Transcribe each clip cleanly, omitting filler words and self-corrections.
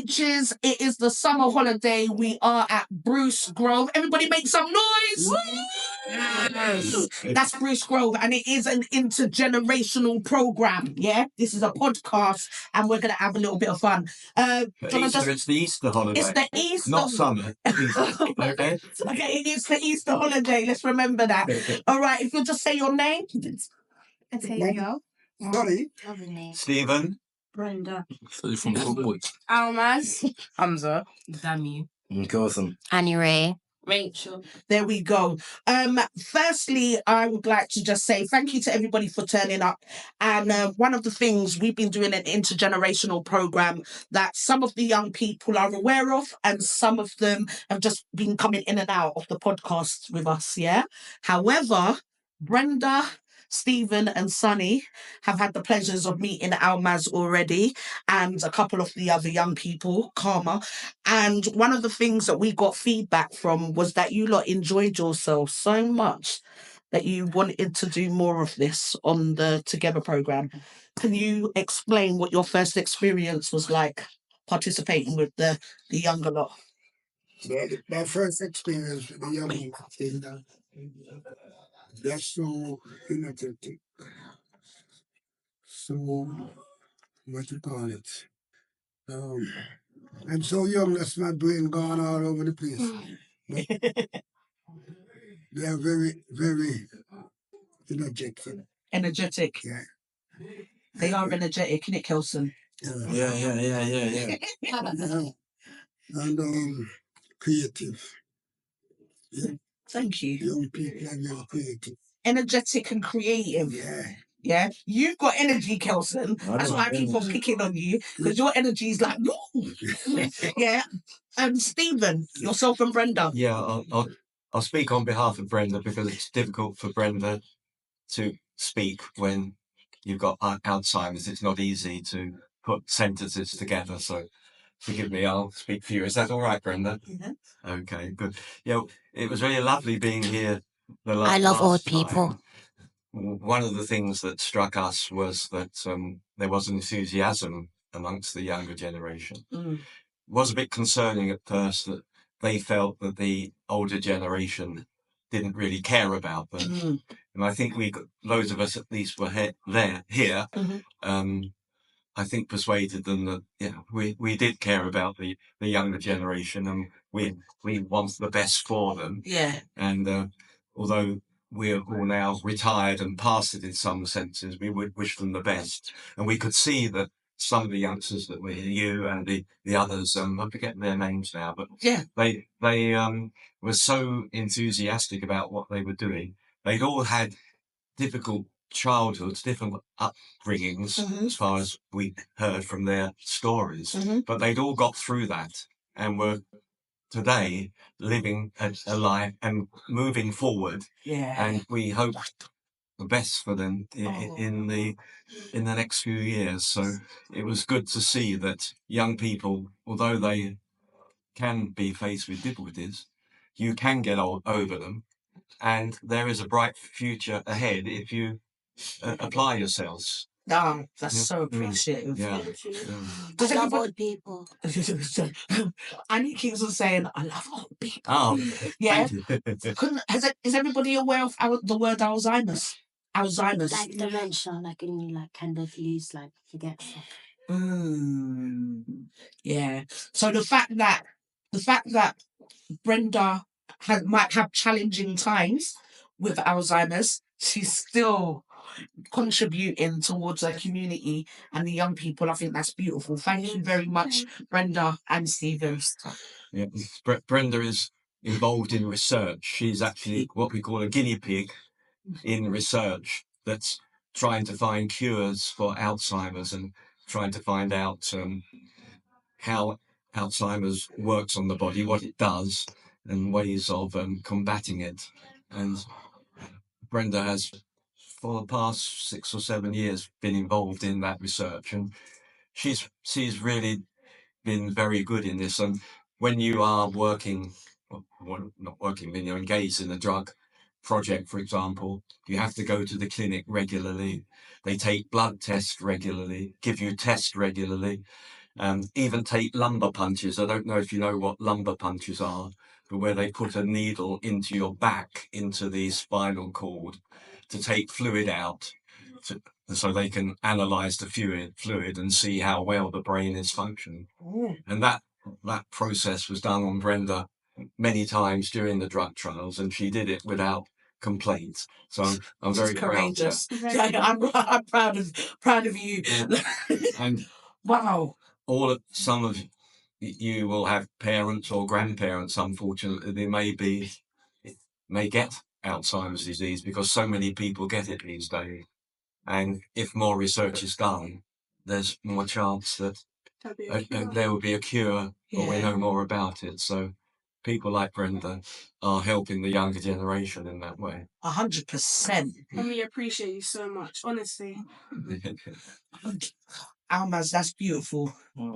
beaches. It is the summer holiday. We are at Bruce Grove. Everybody make some noise. Yes. That's Bruce Grove, and it is an intergenerational program. Yeah, this is a podcast, and we're gonna have a little bit of fun. It's the Easter holiday. It's the Easter, not summer. Okay. Okay, it is the Easter holiday. Let's remember that. All right, if you'll just say your name. Sorry. Stephen. Brenda. From Cornwall. Almaz. Hamza. Dami. Gotham. Annie Ray. Rachel. There we go. Firstly, I would like to just say thank you to everybody for turning up. And one of the things, we've been doing an intergenerational program that some of the young people are aware of, and some of them have just been coming in and out of the podcast with us. Yeah. However, Brenda, Stephen and Sunny have had the pleasures of meeting Almaz already, and a couple of the other young people, Karma. And one of the things that we got feedback from was that you lot enjoyed yourselves so much that you wanted to do more of this on the Together program. Can you explain what your first experience was like participating with the younger lot? My first experience with the young is that they're so energetic. So, what you call it? I'm so young, that's my brain gone all over the place. But they are very, very energetic. Energetic. Yeah. They are energetic, innit, Kelson? Yeah. And creative. Yeah. Thank you. Young people are very creative. Energetic and creative. Yeah. Yeah, you've got energy, Kelson. That's why I keep on picking on you, because your energy is like, no. Yeah. Stephen, yourself and Brenda. Yeah, I'll speak on behalf of Brenda, because it's difficult for Brenda to speak when you've got Alzheimer's. It's not easy to put sentences together, so forgive me, I'll speak for you. Is that all right, Brenda? Yeah. Okay, good. Yeah, it was really lovely being here. I love old people. One of the things that struck us was that there was enthusiasm amongst the younger generation. It was a bit concerning at first that they felt that the older generation didn't really care about them. And I think loads of us at least were here, I think persuaded them that we did care about the younger generation, and we want the best for them. Yeah. And although we're all now retired and past it in some senses, we would wish them the best. And we could see that some of the youngsters that were here, you and the others, I'm forgetting their names now, but yeah, they were so enthusiastic about what they were doing. They'd all had difficult childhoods, different upbringings, as far as we heard from their stories, but they'd all got through that and were today living a life and moving forward. Yeah. And we hope the best for them in the next few years. So it was good to see that young people, although they can be faced with difficulties, you can get over them, and there is a bright future ahead if you apply yourselves. Oh, that's so appreciative. Yeah. I love old people. Annie keeps on saying, I love old people. Oh, yeah. Is Is everybody aware of the word Alzheimer's? Alzheimer's. Like dementia, like in like kind of lose, like forget stuff. Yeah. So the fact that Brenda might have challenging times with Alzheimer's, she's still contributing towards her community and the young people. I think that's beautiful. Thank you very much, Brenda and Stephen. Yeah, Brenda is involved in research. She's actually what we call a guinea pig in research that's trying to find cures for Alzheimer's and trying to find out how Alzheimer's works on the body, what it does, and ways of combating it. And Brenda has, for the past 6 or 7 years, been involved in that research, and she's really been very good in this. And when you are working, well, not working, when you're engaged in a drug project, for example, you have to go to the clinic regularly. They take blood tests regularly, give you tests regularly, even take lumbar punches. I don't know if you know what lumbar punches are, but where they put a needle into your back, into the spinal cord, to take fluid out, so they can analyse the fluid and see how well the brain is functioning. And that process was done on Brenda many times during the drug trials, and she did it without complaint. So I'm very courageous. proud. I'm proud of you. And wow. Some of you will have parents or grandparents, unfortunately, they may get Alzheimer's disease, because so many people get it these days. And if more research is done, there's more chance that there will be a cure, or we know more about it. So people like Brenda are helping the younger generation in that way. 100%. And we appreciate you so much, honestly. Almaz, that's beautiful.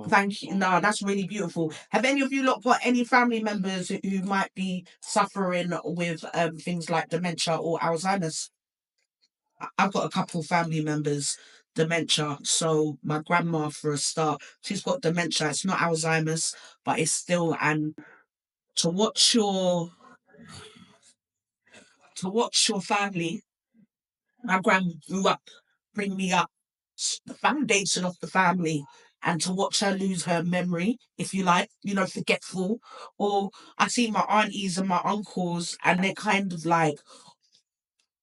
Thank you. No, that's really beautiful. Have any of you lot got any family members who might be suffering with things like dementia or Alzheimer's? I've got a couple family members, dementia. So my grandma, for a start, she's got dementia. It's not Alzheimer's, but it's still. And to watch your family. My grandma grew up, bring me up, the foundation of the family, and to watch her lose her memory, if you like, forgetful. Or I see my aunties and my uncles, and they're kind of like,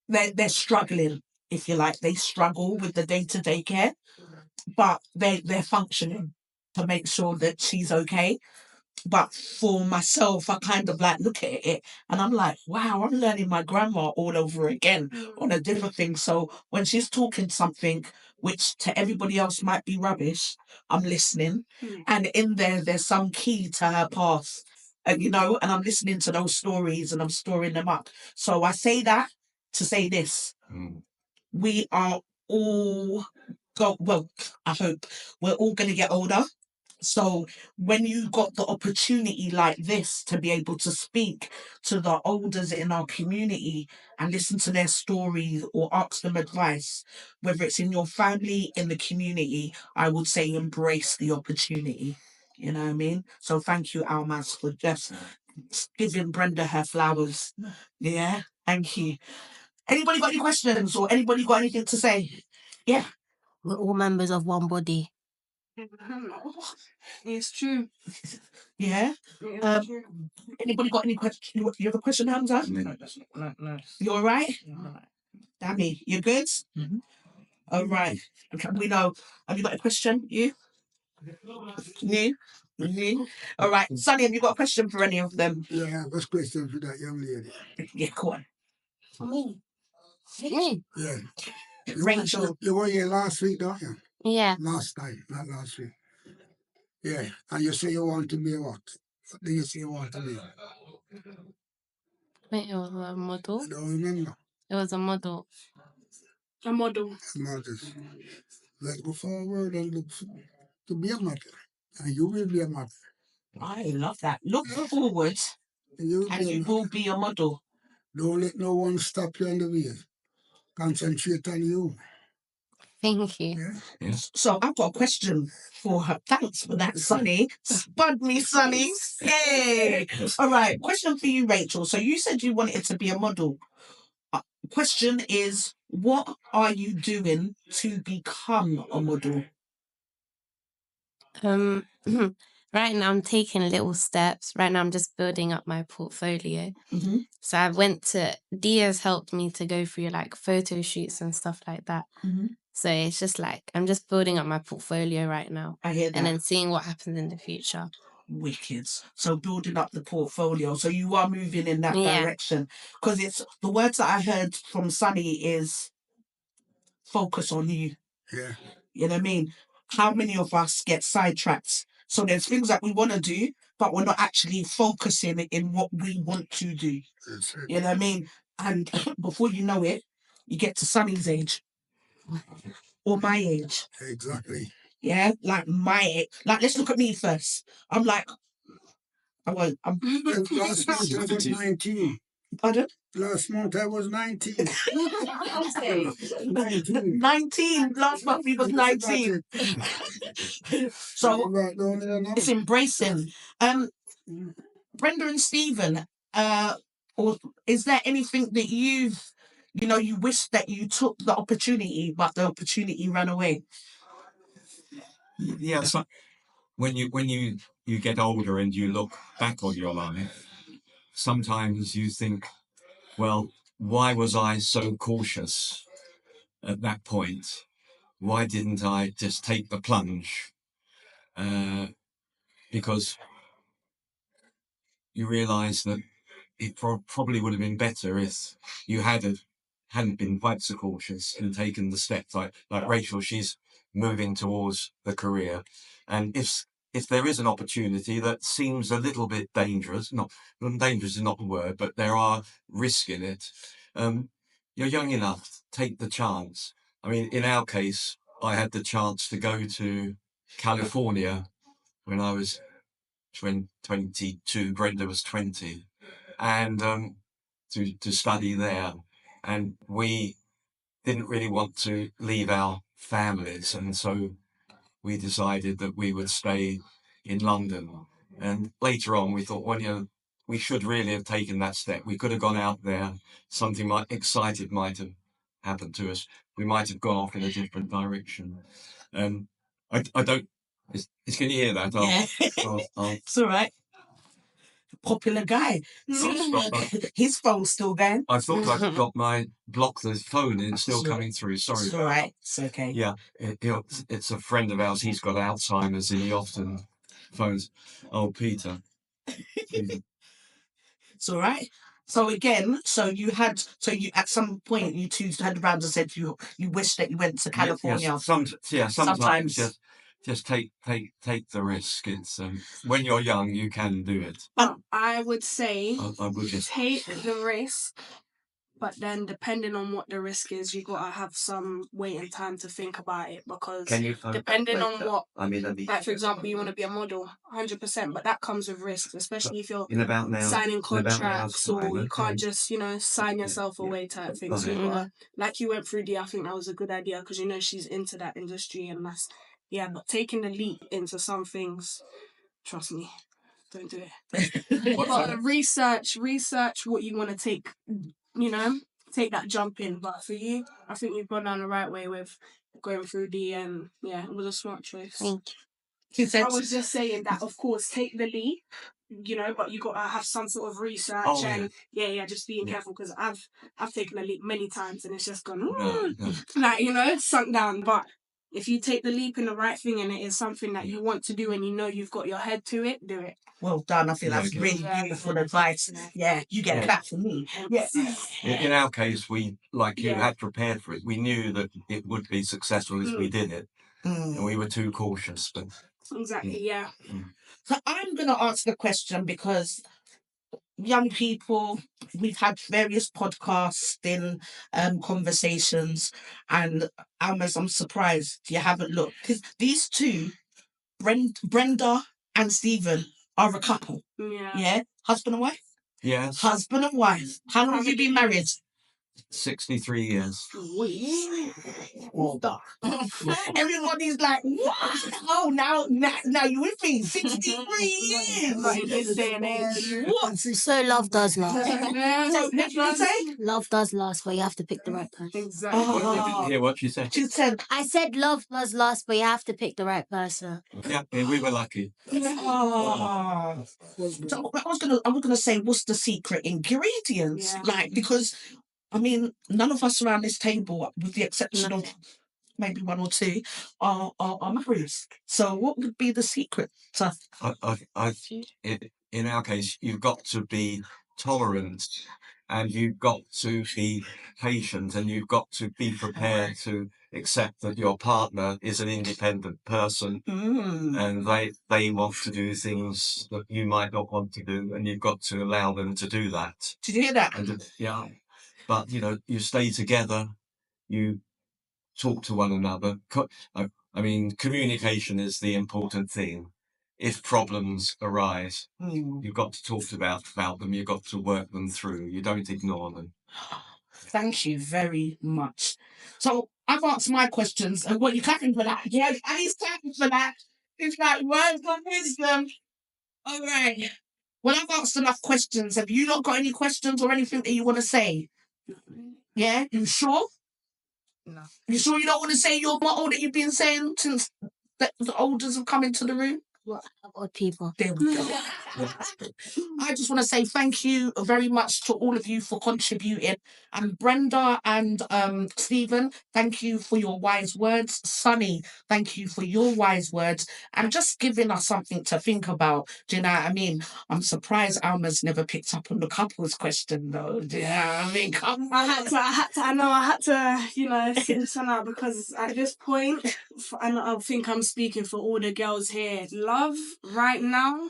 they're struggling, if you like. They struggle with the day-to-day care, but they're functioning to make sure that she's okay. But for myself, I kind of like look at it and I'm like, wow, I'm learning my grandma all over again on a different thing. So when she's talking something which to everybody else might be rubbish, I'm listening. And in there's some key to her past, and I'm listening to those stories and I'm storing them up. So I say that to say this. We are all I hope we're all going to get older. So when you got the opportunity like this to be able to speak to the elders in our community and listen to their stories or ask them advice, whether it's in your family, in the community, I would say embrace the opportunity. You know what I mean? So thank you, Almaz, for just giving Brenda her flowers. Yeah, thank you. Anybody got any questions or anybody got anything to say? Yeah. We're all members of one body. It's true. Yeah. Anybody got any questions? You have a question, Hamza? No. You all right? Dammy, you good? All right. Okay, we know. Have you got a question? You? New? All right. Sonny, have you got a question for any of them? Yeah, I have a question for that young lady. Yeah, go on. For me. Yeah. Rachel. You were here last week, don't you? Yeah. Last time, not last week. Yeah. And you say you want to be what? What do you say you want to be? Wait, it was a model? I don't remember. It was a model. A model. Models. Let's go forward and look to be a model. And you will be a model. I love that. Look forward and you will be a model. Don't let no one stop you on the way. Concentrate on you. Thank you. Yeah. So I've got a question for her. Thanks for that, Sonny. Spud me, Sonny. Hey. All right. Question for you, Rachel. So you said you wanted to be a model. Question is, what are you doing to become a model? Right now I'm taking little steps. Right now I'm just building up my portfolio. Mm-hmm. So Dia's helped me to go through like photo shoots and stuff like that. Mm-hmm. So it's just like, I'm just building up my portfolio right now. I hear that. And then seeing what happens in the future. Wicked. So building up the portfolio. So you are moving in that direction. Because it's the words that I heard from Sonny is focus on you. Yeah. You know what I mean? How many of us get sidetracked? So there's things that we want to do, but we're not actually focusing in what we want to do. You know what I mean? And before you know it, you get to Sonny's age. Or my age. Exactly. Yeah, like my age. Like, let's look at me first. I'm like, I won't. I'm Last week I was 19. Pardon? Last month I was 19. 19. 19. Last month he was 19. So Right down there now. it's embracing. Brenda and Stephen, or is there anything that you wish that you took the opportunity, but the opportunity ran away? Yeah, so when you get older and you look back on your life, sometimes you think, well, why was I so cautious at that point? Why didn't I just take the plunge? Because you realise that it probably would have been better if you hadn't been quite so cautious and taken the step. Like Rachel, she's moving towards the career, and if there is an opportunity that seems a little bit dangerous, not dangerous is not the word, but there are risks in it. You're young enough, take the chance. I mean, in our case, I had the chance to go to California when I was 22, Brenda was 20, and to study there. And we didn't really want to leave our families, and so we decided that we would stay in London. And later on, we thought, well, we should really have taken that step. We could have gone out there, something exciting might have happened to us. We might have gone off in a different direction. I don't. Can you hear that? Yeah. It's all right. Popular guy. His phone's still going. I thought I'd got block the phone and it's still coming through. Sorry. It's all right. It's okay. Yeah, it's a friend of ours. He's got Alzheimer's and he often phones. Oh, Peter. It's all right. So again, you at some point you two had around and said you wish that you went to California. Yes, sometimes just take the risk. It's when you're young you can do it. I would say I would just take the risk, but then depending on what the risk is, you gotta have some waiting time to think about it, because depending on what, like for example, you want to be a model, 100%, but that comes with risks, especially if you're signing contracts, or you can't just sign yourself away type thing. So you gotta, like you went through I think that was a good idea, because she's into that industry, and that's but taking the leap into some things, trust me, don't do it. But research what you want to take, take that jump in. But for you, I think you've gone down the right way with going through it was a smart choice. Thank you. I was just saying that, of course, take the leap, but you gotta have some sort of research just being careful, because I've taken a leap many times and it's just gone sunk down. But if you take the leap in the right thing and it is something that you want to do and you've got your head to it, do it. Well done. I think that's really beautiful advice. Yeah, you get a clap from me. Yes. In our case, we, like you, had prepared for it. We knew that it would be successful if we did it, and we were too cautious. But exactly, yeah. So I'm going to ask the question, because young people, we've had various podcasts in conversations, and I'm surprised you haven't looked, because these two, Brenda and Stephen, are a couple. Yeah. Husband and wife? Yes. Husband and wife. How long have you been married? 63 years. Everybody's like, what? Oh, now you're with me. 63 years. Like this day and age. What? So love does last. So what did you say? Love does last, but you have to pick the right person. Exactly. I didn't hear what you said. She said, I said love does last, but you have to pick the right person. Yeah, we were lucky. oh. So I was gonna say, what's the secret ingredients? Yeah. Like, because I mean, none of us around this table, with the exception of maybe one or two, are married. So what would be the secret? In our case, you've got to be tolerant, and you've got to be patient, and you've got to be prepared to accept that your partner is an independent person, and they want to do things that you might not want to do, and you've got to allow them to do that. Did you hear that? And, but you stay together, you talk to one another. I mean, communication is the important thing. if problems arise, you've got to talk about them. You've got to work them through. You don't ignore them. Thank you very much. So I've answered my questions, and what you clapping for that? Yes, and he's clapping for that. It's like words of wisdom. All right. Well, I've asked enough questions. Have you not got any questions or anything that you want to say? Yeah, you sure? No. You sure you don't want to say your motto that you've been saying since the elders have come into the room? What old people? There we go. I just want to say thank you very much to all of you for contributing. And Brenda and Stephen, thank you for your wise words. Sonny, thank you for your wise words and just giving us something to think about. Do you know what I mean? I'm surprised Alma's never picked up on the couples question though. Do you know what I mean? Come I had to, sit this one out because at this point, and I think I'm speaking for all the girls here, love right now,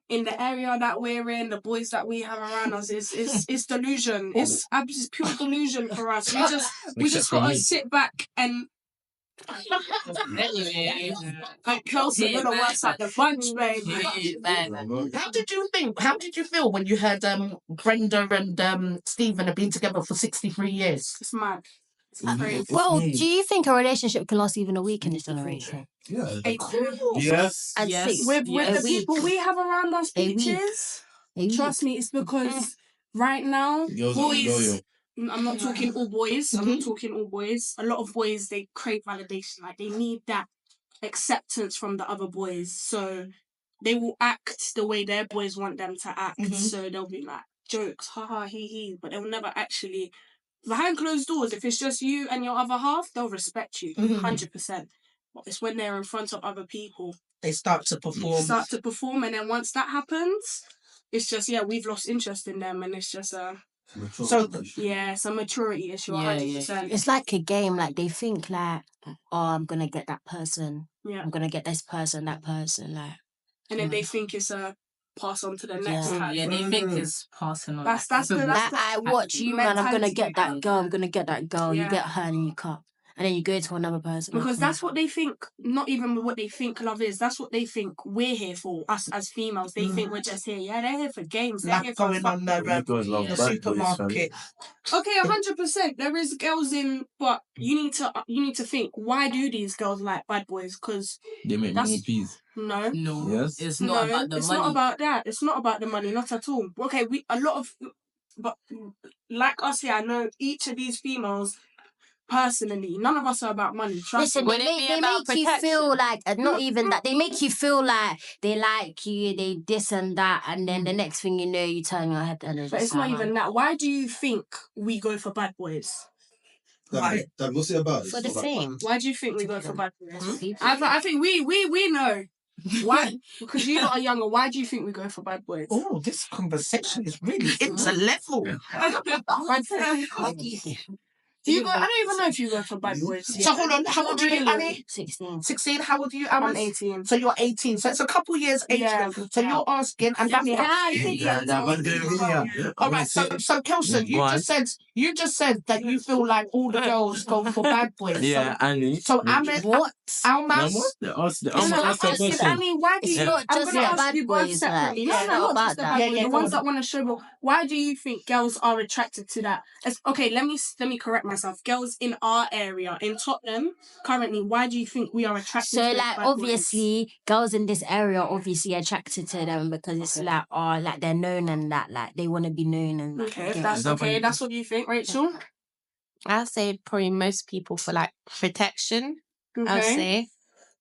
in the area that we're in, the boys that we have around us, it's delusion. It's pure delusion for us. We just gotta sit back and like Kelsey, you're gonna work like the bunch, babe. How did you feel when you heard Brenda and Stephen have been together for 63 years? It's mad. Well, do you think a relationship can last even a week in this generation? Yeah. Yes. And six. With the A week. people we have around us, A week. peaches, A week. trust me, it's because right now, Girls are boys, loyal. I'm not talking all boys, I'm not talking all boys. A lot of boys, they crave validation. Like, they need that acceptance from the other boys. So they will act the way their boys want them to act. So they'll be like, jokes, haha, he, but they'll never actually... Behind closed doors, if it's just you and your other half, they'll respect you, 100%. But it's when they're in front of other people, they start to perform. And then once that happens, it's just, we've lost interest in them, and it's just it's a maturity issue, 100%. It's like a game. Like, they think like, oh, I'm gonna get that person. Yeah. I'm gonna get this person, that person. Like, and then they think it's a pass on to the next time. Yeah, they think it's passing on. That's I watch you, man. I'm gonna get that girl. I'm gonna get that girl. Yeah. You get her and you cut, and then you go to another person. Because that's what they think. Not even what they think love is. That's what they think we're here for. Us as females, they think we're just here. Yeah, they're here for games. They're here for going on the supermarket. Okay, 100%. There is girls in, but you need to think. Why do these girls like bad boys? Because they make money peas. No. Yes. It's not about the money. It's not about that. It's not about the money, not at all. Okay, but like us here, I know each of these females personally. None of us are about money. Listen, they make you feel like, not even that, they make you feel like they like you, they this and that, and then the next thing you know, you turn your head and but it's not even that. Why do you think we go for bad boys? Why? What's it about? For the same. Why do you think we go for bad boys? I think we know. Why? Because you lot are younger. Why do you think we go for bad boys? Oh, this conversation is really into level. Do you go? I don't even know if you go for bad boys. So hold on, how old are you, Annie? 16. 16. How old are you, I'm 18. So you're 18. So it's a couple years age. Yeah. So you're asking, and that's all right. So Kelson, you just said that you feel like all the girls go for bad boys. Yeah, Annie. So Ahmed, what? Almas. Annie, why do you? Not just the bad boys. Separately. No, not about that. The ones that want to show. But why do you think girls are attracted to that? Okay, let me correct myself. Girls in our area, in Tottenham, currently, why do you think we are attracted to like, bad obviously, boys? Girls in this area are obviously attracted to them because it's like, like they're known and that, like, they want to be known and that's okay. That's what you think, Rachel? I'll say probably most people for, like, protection, I'll say.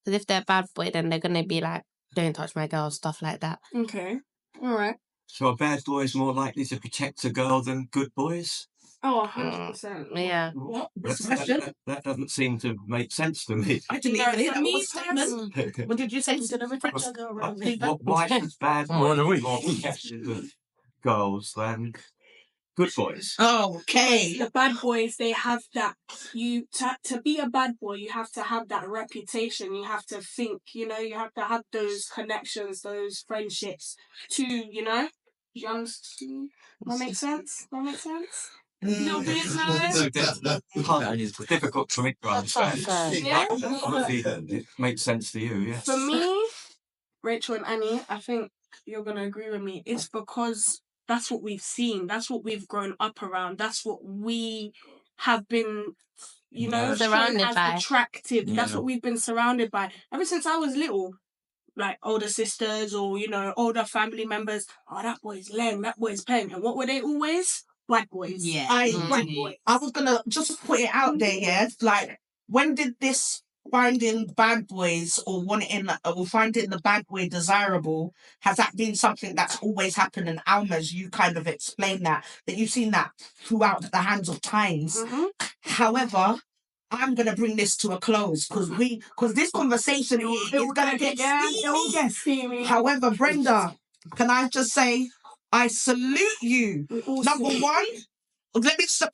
Because if they're a bad boy, then they're going to be like, don't touch my girl, stuff like that. Okay. All right. So a bad boy is more likely to protect a girl than good boys? Oh, 100%. Yeah. What? That doesn't seem to make sense to me. I didn't even hear that statement. What did you say? Why is bad boys more protective of girls than good boys? Okay. The bad boys, they have that. To be a bad boy, you have to have that reputation. You have to think, you have to have those connections, those friendships to, That makes sense? No business. It's difficult for me to understand. Yeah. Obviously, it makes sense to you, yes. For me, Rachel and Annie, I think you're going to agree with me. It's because that's what we've seen. That's what we've grown up around. That's what we have been, surrounded shown as by. attractive. That's what we've been surrounded by. Ever since I was little, like older sisters or, older family members. Oh, that boy's lame, that boy's paying. And what were they always? Black boys. Yeah. Black boys. I was gonna just put it out there, yeah. Like, when did this finding bad boys or finding the bad boy desirable, has that been something that's always happened? And Alma's, you kind of explained that you've seen that throughout the hands of times. However, I'm gonna bring this to a close because this conversation is gonna get steamy. However, Brenda, can I just say I salute you.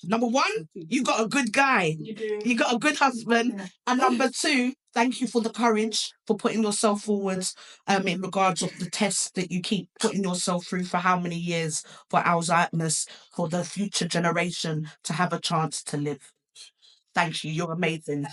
Number one, you got a good guy. You do. You got a good husband. Yeah. And number two, thank you for the courage for putting yourself forward in regards of the tests that you keep putting yourself through for how many years for Alzheimer's, for the future generation to have a chance to live. Thank you. You're amazing.